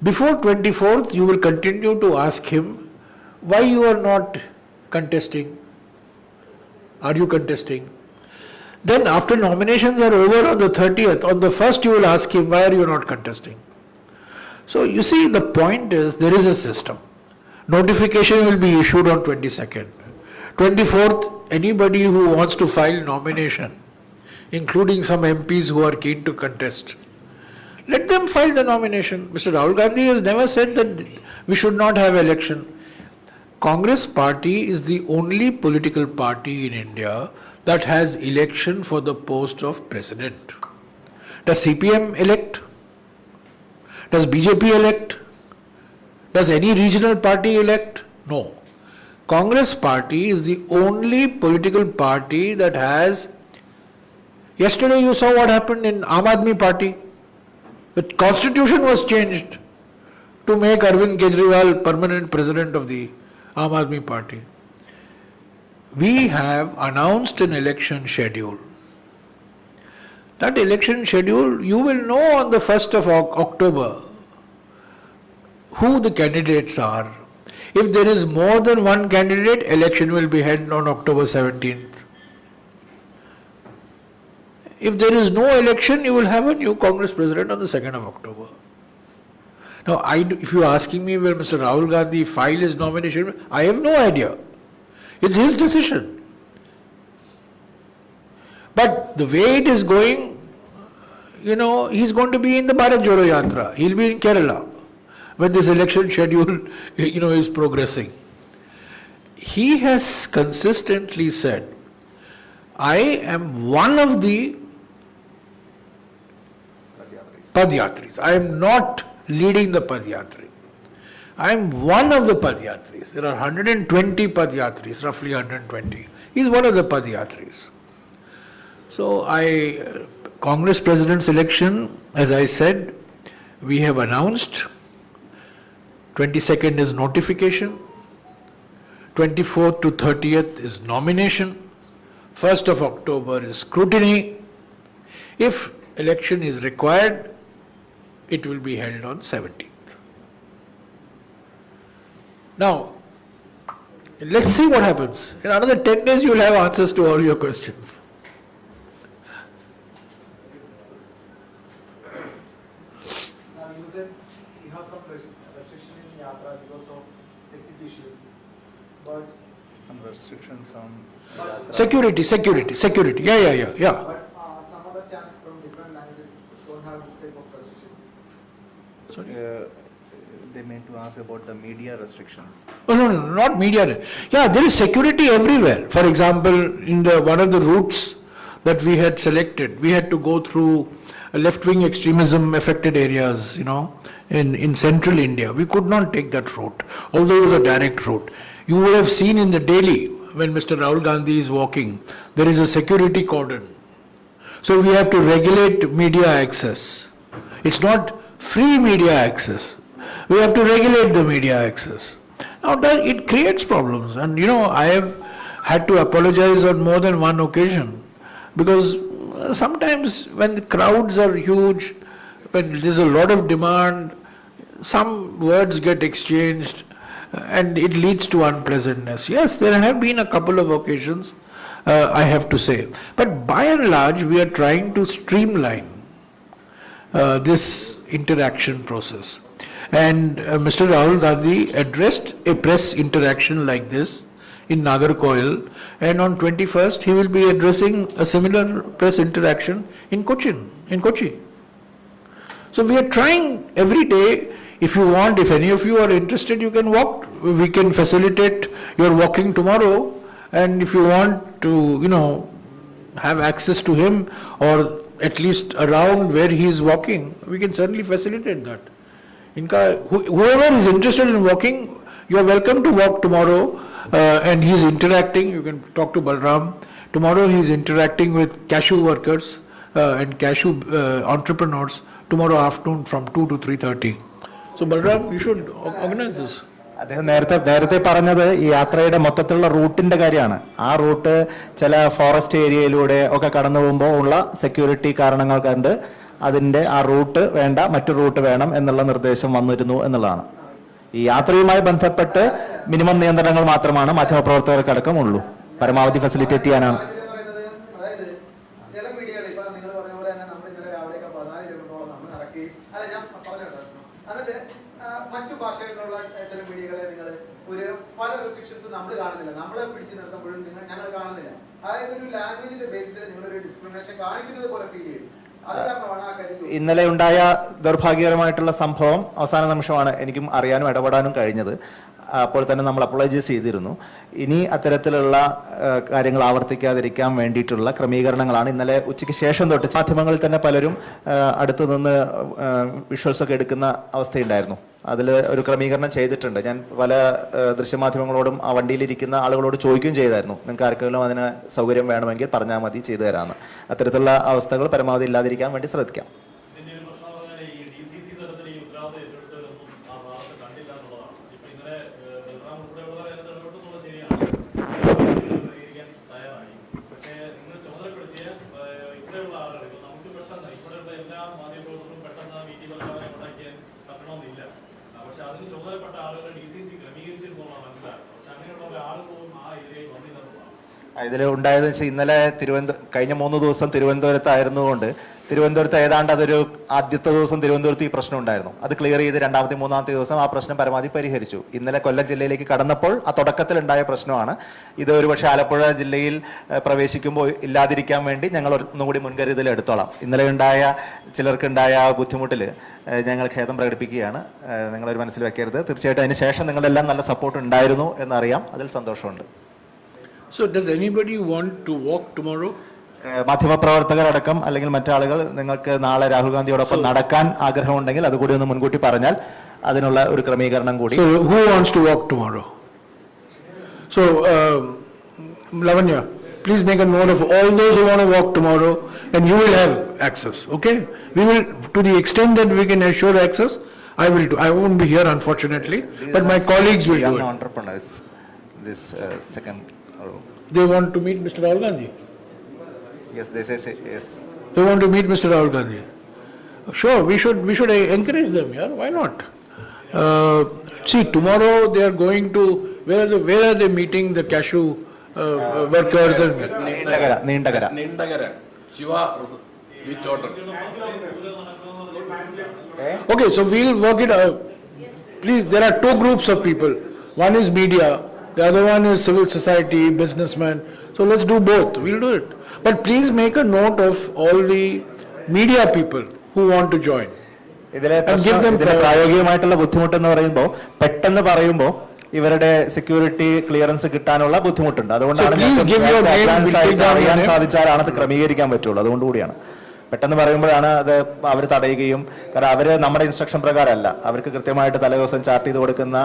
Before 24th, you will continue to ask him why you are not contesting. Are you contesting? Then after nominations are over on the 30th, on the 1st you will ask him, why are you not contesting? So you see, the point is there is a system. Notification will be issued on 22nd. 24th, anybody who wants to file nomination, including some MPs who are keen to contest, let them file the nomination. Mr. Rahul Gandhi has never said that we should not have election. Congress party is the only political party in India that has election for the post of president. Does CPM elect? Does BJP elect? Does any regional party elect? No. Congress party is the only political party that has... Yesterday you saw what happened in Aam Aadmi party. The constitution was changed to make Arvind Kejriwal permanent president of the Aam Aadmi party. We have announced an election schedule. That election schedule, you will know on the 1st of October who the candidates are. If there is more than one candidate, election will be held on October 17th. If there is no election, you will have a new Congress president on the 2nd of October. Now, if you are asking me where Mr. Rahul Gandhi filed his nomination, I have no idea. It's his decision. But the way it is going, he's going to be in the Bharat Jodo Yatra. He'll be in Kerala when this election schedule, is progressing. He has consistently said, I am one of the Padyatris. I am not leading the Padyatri. I am one of the Padyatris. There are 120 Padyatris, roughly 120. He is one of the Padyatris. So Congress President's election, as I said, we have announced. 22nd is notification. 24th to 30th is nomination. 1st of October is scrutiny. If election is required, it will be held on 17th. Now, let's see what happens. In another 10 days, you will have answers to all your questions. Now, you said you have some restriction in Yatra because of security issues. But Some restrictions on Security. Yeah. But some other channels from different languages don't have this type of restriction. They meant to ask about the media restrictions. Oh, no, not media. Yeah, there is security everywhere. For example, in one of the routes, that we had selected, we had to go through left-wing extremism affected areas, in central India. We could not take that route, although it was a direct route. You would have seen in the Delhi, when Mr. Rahul Gandhi is walking, there is a security cordon. So we have to regulate media access. It's not free media access. We have to regulate the media access. Now it creates problems, and I have had to apologize on more than one occasion, because sometimes when the crowds are huge, when there's a lot of demand, some words get exchanged and it leads to unpleasantness. Yes, there have been a couple of occasions, I have to say. But by and large, we are trying to streamline this interaction process. And Mr. Rahul Gandhi addressed a press interaction like this in Nagarkoil, and on 21st he will be addressing a similar press interaction in Kochi. So we are trying every day. If you want, if any of you are interested, you can walk. We can facilitate your walking tomorrow, and if you want to, have access to him, or at least around where he is walking, we can certainly facilitate that. Whoever is interested in walking, you are welcome to walk tomorrow, and he is interacting. You can talk to Balram. Tomorrow he is interacting with cashew workers and cashew entrepreneurs tomorrow afternoon from 2 to 3:30. So Balram, you should organize this. അദ്ദേഹം നേരത്തെ പറഞ്ഞത് ഈ യാത്രയുടെ മൊത്തത്തിലുള്ള റൂട്ടിന്റെ കാര്യമാണ്. ആ root ചില forest ഏരിയയിലൂടെ ഒക്കെ കടന്നു പോകുമ്പോൾ ഉള്ള സെക്യൂരിറ്റി കാരണങ്ങൾ കണ്ട് അതിന്റെ ആ റൂട്ട് വേണ്ട, മറ്റു റൂട്ട് വേണം എന്നുള്ള നിർദ്ദേശം വന്നിരുന്നു എന്നുള്ളതാണ്. ഈ യാത്രയുമായി ബന്ധപ്പെട്ട് മിനിമം നിയന്ത്രണങ്ങൾ മാത്രമാണ് മാധ്യമപ്രവർത്തകർക്കടക്കം ഉള്ളൂ. പരമാവധി ഫെസിലിറ്റേറ്റ് ചെയ്യാനാണ്. ചില മീഡിയകൾ ഇപ്പൊ നിങ്ങൾ പറഞ്ഞ പോലെ തന്നെ നമ്മൾ ചില രാവിലെയൊക്കെ 14 കിലോമീറ്ററോളം നമ്മൾ നടക്കുകയും എന്നിട്ട് മറ്റു ഭാഷകളിലുള്ള ചില മീഡിയകളെ നിങ്ങൾ പല റെസ്ട്രിക്ഷൻസ് നമ്മൾ കാണുന്നില്ല, നമ്മളെ പിടിച്ചു നിർത്തുമ്പോഴും ഞങ്ങൾ കാണുന്നില്ല. അതായത് ഒരു ലാംഗ്വേജിന്റെ ബേസിൽ നിങ്ങളൊരു ഡിസ്ക്രിമിനേഷൻ കാണിക്കുന്നത് പോലെ ഫീൽ ചെയ്യും. ഇന്നലെ ഉണ്ടായ ദൗർഭാഗ്യകരമായിട്ടുള്ള സംഭവം അവസാന നിമിഷമാണ് എനിക്കും അറിയാനും ഇടപെടാനും കഴിഞ്ഞത്. അപ്പോൾ തന്നെ നമ്മൾ അപ്പോളജൈസ് ചെയ്തിരുന്നു. ഇനി അത്തരത്തിലുള്ള കാര്യങ്ങൾ ആവർത്തിക്കാതിരിക്കാൻ വേണ്ടിയിട്ടുള്ള ക്രമീകരണങ്ങളാണ് ഇന്നലെ ഉച്ചയ്ക്ക് ശേഷം തൊട്ട് മാധ്യമങ്ങളിൽ തന്നെ പലരും അടുത്തു നിന്ന് വിഷ്വൽസ് ഒക്കെ എടുക്കുന്ന അവസ്ഥയുണ്ടായിരുന്നു. അതിൽ ഒരു ക്രമീകരണം ചെയ്തിട്ടുണ്ട്. ഞാൻ പല ദൃശ്യമാധ്യമങ്ങളോടും ആ വണ്ടിയിലിരിക്കുന്ന ആളുകളോട് ചോദിക്കുകയും ചെയ്തായിരുന്നു, നിങ്ങൾക്ക് ആർക്കെങ്കിലും അതിന് സൗകര്യം വേണമെങ്കിൽ പറഞ്ഞാൽ മതി, ചെയ്തു തരാമെന്ന്. അത്തരത്തിലുള്ള അവസ്ഥകൾ പരമാവധി ഇല്ലാതിരിക്കാൻ വേണ്ടി ശ്രദ്ധിക്കാം. ഇതിൽ ഉണ്ടായതെന്ന് വെച്ചാൽ ഇന്നലെ കഴിഞ്ഞ 3 ദിവസം തിരുവനന്തപുരത്തായിരുന്നുകൊണ്ട് തിരുവനന്തപുരത്ത് ഏതാണ്ട് അതൊരു ആദ്യത്തെ ദിവസം തിരുവനന്തപുരത്ത് ഈ പ്രശ്നം ഉണ്ടായിരുന്നു. അത് ക്ലിയർ ചെയ്ത് രണ്ടാമത്തെ 3-ാമത്തെ ദിവസം ആ പ്രശ്നം പരമാവധി പരിഹരിച്ചു. ഇന്നലെ കൊല്ലം ജില്ലയിലേക്ക് കടന്നപ്പോൾ ആ തുടക്കത്തിലുണ്ടായ പ്രശ്നമാണ്. ഇത് ഒരുപക്ഷെ ആലപ്പുഴ ജില്ലയിൽ പ്രവേശിക്കുമ്പോൾ ഇല്ലാതിരിക്കാൻ വേണ്ടി ഞങ്ങൾ ഒന്നുകൂടി മുൻകരുതൽ എടുത്തോളാം. ഇന്നലെ ചിലർക്കുണ്ടായ ബുദ്ധിമുട്ടിൽ ഞങ്ങൾ ഖേദം പ്രകടിപ്പിക്കുകയാണ്. നിങ്ങളൊരു മനസ്സിൽ വെക്കരുത്. തീർച്ചയായിട്ടും അതിന് ശേഷം നിങ്ങളെല്ലാം നല്ല സപ്പോർട്ട് ഉണ്ടായിരുന്നു എന്നറിയാം. അതിൽ സന്തോഷമുണ്ട്. So does anybody want to walk tomorrow? മാധ്യമപ്രവർത്തകരടക്കം അല്ലെങ്കിൽ മറ്റാളുകൾ നിങ്ങൾക്ക് നാളെ രാഹുൽ ഗാന്ധിയോടൊപ്പം നടക്കാൻ ആഗ്രഹമുണ്ടെങ്കിൽ അതുകൂടി ഒന്ന് മുൻകൂട്ടി പറഞ്ഞാൽ അതിനുള്ള ഒരു ക്രമീകരണം കൂടി. So who wants to walk tomorrow? So Lavanya, please make a note of all those who want to walk tomorrow, and you will have access. Okay, we will, to the extent that we can assure access, I will do. I won't be here unfortunately, but my colleagues will do it. Entrepreneurs, this second. They want to meet Mr. Rahul Gandhi. Yes, they say yes. They want to meet Mr. Rahul Gandhi. Sure, we should encourage them. Yeah, why not? See, tomorrow they are going to where are they meeting the cashew workers and Nindagara. Shiva with order. Okay, so we'll work it out. Please, there are 2 groups of people. One is media. The other one is civil society, businessmen. So let's do both. We'll do it. But please make a note of all the media people who want to join. ഇതിലെ പ്രായോഗികമായിട്ടുള്ള ബുദ്ധിമുട്ടെന്ന് പറയുമ്പോൾ പെട്ടെന്ന് പറയുമ്പോൾ ഇവരുടെ security clearance കിട്ടാനുള്ള ബുദ്ധിമുട്ടുണ്ട്. അതുകൊണ്ടാണ് please give your name, we'll take down your അറിയാൻ name. സാധിച്ചാലാണ് അത് ക്രമീകരിക്കാൻ പറ്റുള്ളൂ. അതുകൊണ്ടുകൂടിയാണ് പെട്ടെന്ന് പറയുമ്പോഴാണ് അത് അവർ തടയുകയും, കാരണം അവര് നമ്മുടെ ഇൻസ്ട്രക്ഷൻ പ്രകാരമല്ല, അവർക്ക് കൃത്യമായിട്ട് തലേദിവസം ചാർട്ട് ചെയ്ത് കൊടുക്കുന്ന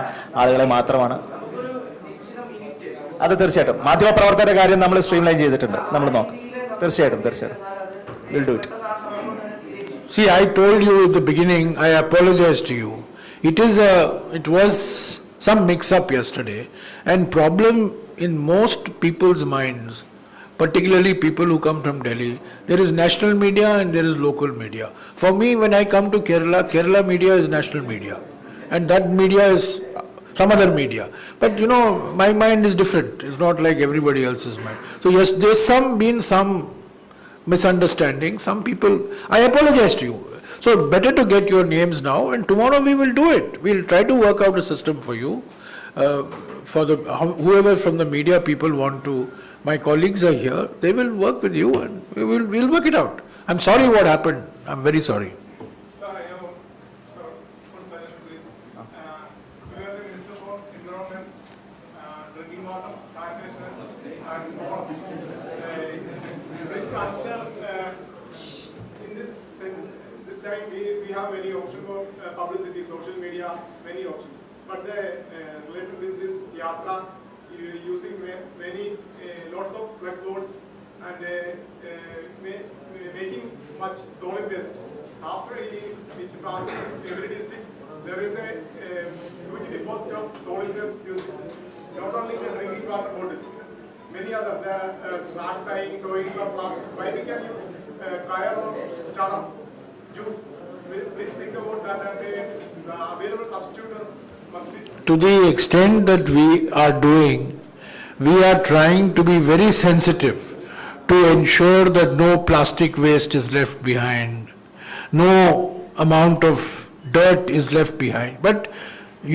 ആളുകളെ മാത്രമാണ്. അത് തീർച്ചയായിട്ടും മാധ്യമപ്രവർത്തകരുടെ കാര്യം നമ്മൾ സ്ട്രീം ലൈൻ ചെയ്തിട്ടുണ്ട്. നമ്മൾ നോക്കാം. തീർച്ചയായിട്ടും will do it. See, I told you at the beginning, I apologize to you. It was some mix-up yesterday, and problem in most people's minds, particularly people who come from Delhi, there is national media and there is local media. For me, when I come to Kerala media is national media, and that media is some other media. But you know, my mind is different. It's not like everybody else's mind. So yes, there's been some misunderstanding. Some people, I apologize to you. So better to get your names now, and tomorrow we will do it. We'll try to work out a system for you. For whoever from the media people want to, my colleagues are here. They will work with you, and we'll work it out. I'm sorry what happened. I'm very sorry. Sir, I have, sir, one suggestion, please. We are the Minister for Environment, Drinking Water, Sanitation, and Forest. Please consider, in this time, we have many options for publicity, social media, many options. But related with this yatra, using many lots of flex boards and making much solid waste. After each passing every district, there is a huge deposit of solid waste. Not only the drinking water bottles, many other rag tying, toys of plastic. Why we can use kaya or charam, jute? Please think about that, and the available substitute must be. To the extent that we are doing, we are trying to be very sensitive to ensure that no plastic waste is left behind, no amount of dirt is left behind. But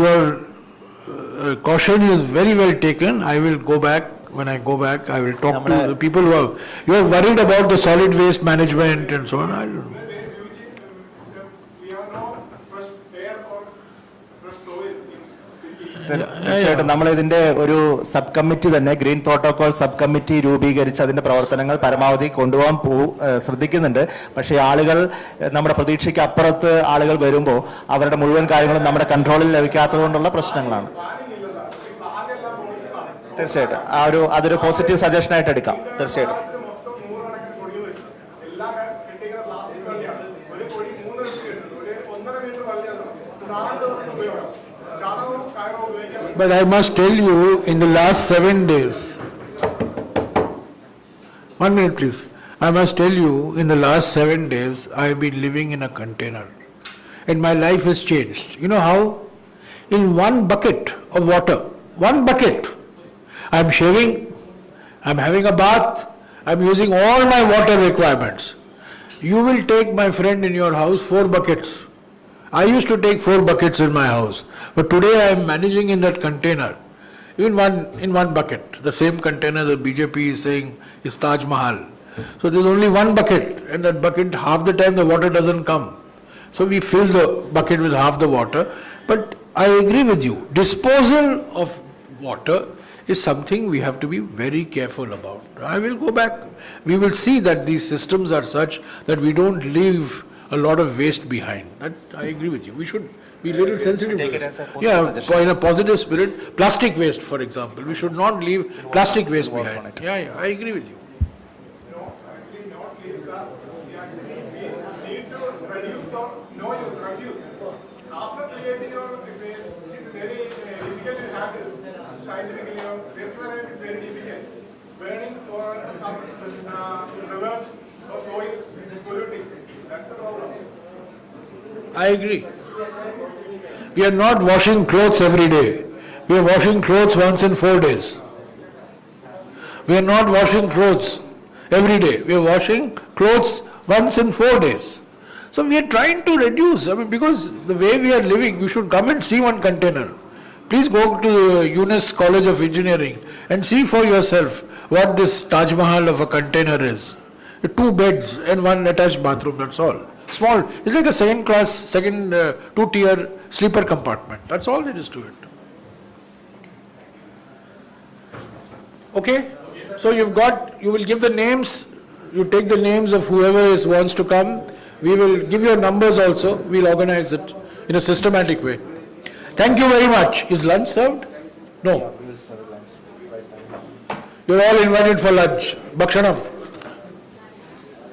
your caution is very well taken. I will go back. When I go back, I will talk to the people who are worried about the solid waste management and so on. I don't know. We have no fresh air or fresh soil in city. തീർച്ചയായിട്ടും നമ്മൾ ഇതിന്റെ ഒരു sub committee തന്നെ, green protocol sub committee രൂപീകരിച്ച് അതിന്റെ പ്രവർത്തനങ്ങൾ പരമാവധി കൊണ്ടുപോകാൻ ശ്രദ്ധിക്കുന്നുണ്ട്. പക്ഷേ ആളുകൾ, നമ്മുടെ പ്രതീക്ഷയ്ക്ക് അപ്പുറത്ത് ആളുകൾ വരുമ്പോൾ അവരുടെ മുഴുവൻ കാര്യങ്ങളും നമ്മുടെ കൺട്രോളിൽ ലഭിക്കാത്തത് കൊണ്ടുള്ള പ്രശ്നങ്ങളാണ്. തീർച്ചയായിട്ടും അതൊരു പോസിറ്റീവ് സജഷൻ ആയിട്ട് എടുക്കാം. തീർച്ചയായിട്ടും But I must tell you, in the last 7 days, 1 minute please, I must tell you, in the last 7 days, I have been living in a container, and my life has changed. You know how? In one bucket of water, one bucket, I am shaving, I am having a bath, I am using all my water requirements. You will take, my friend, in your house 4 buckets. I used to take 4 buckets in my house, but today I am managing in that container, in one bucket. The same container the BJP is saying is Taj Mahal. So there is only one bucket, and that bucket, half the time the water doesn't come. So we fill the bucket with half the water. But I agree with you, disposal of water is something we have to be very careful about. I will go back. We will see that these systems are such that we don't leave a lot of waste behind. That I agree with you. We should be a little sensitive Take to it this. as a positive suggestion. In a positive spirit. Plastic waste, for example, we should not leave plastic waste Work on behind. it. Yeah, I agree with you. No, actually not leave, sir. We actually need to reduce or no use, refuse. After creating your, which is very difficult to handle scientifically, your waste management is very difficult. Burning or some rivers or soil is polluting. That's the problem. I agree. We are not washing clothes every day. We are washing clothes once in 4 days. We are not washing clothes every day. We are washing clothes once in 4 days. So we are trying to reduce. I mean, because the way we are living, you should come and see one container. Please go to UNIS College of Engineering and see for yourself what this Taj Mahal of a container is. 2 beds and 1 attached bathroom, that's all. Small, it's like a second 2-tier sleeper compartment. That's all there is to it. Okay? So you will give the names, you take the names of whoever wants to come. We will give your numbers also. We'll organize it in a systematic way. Thank you very much. Is lunch served? No. You're all invited for lunch. Bhakshanam.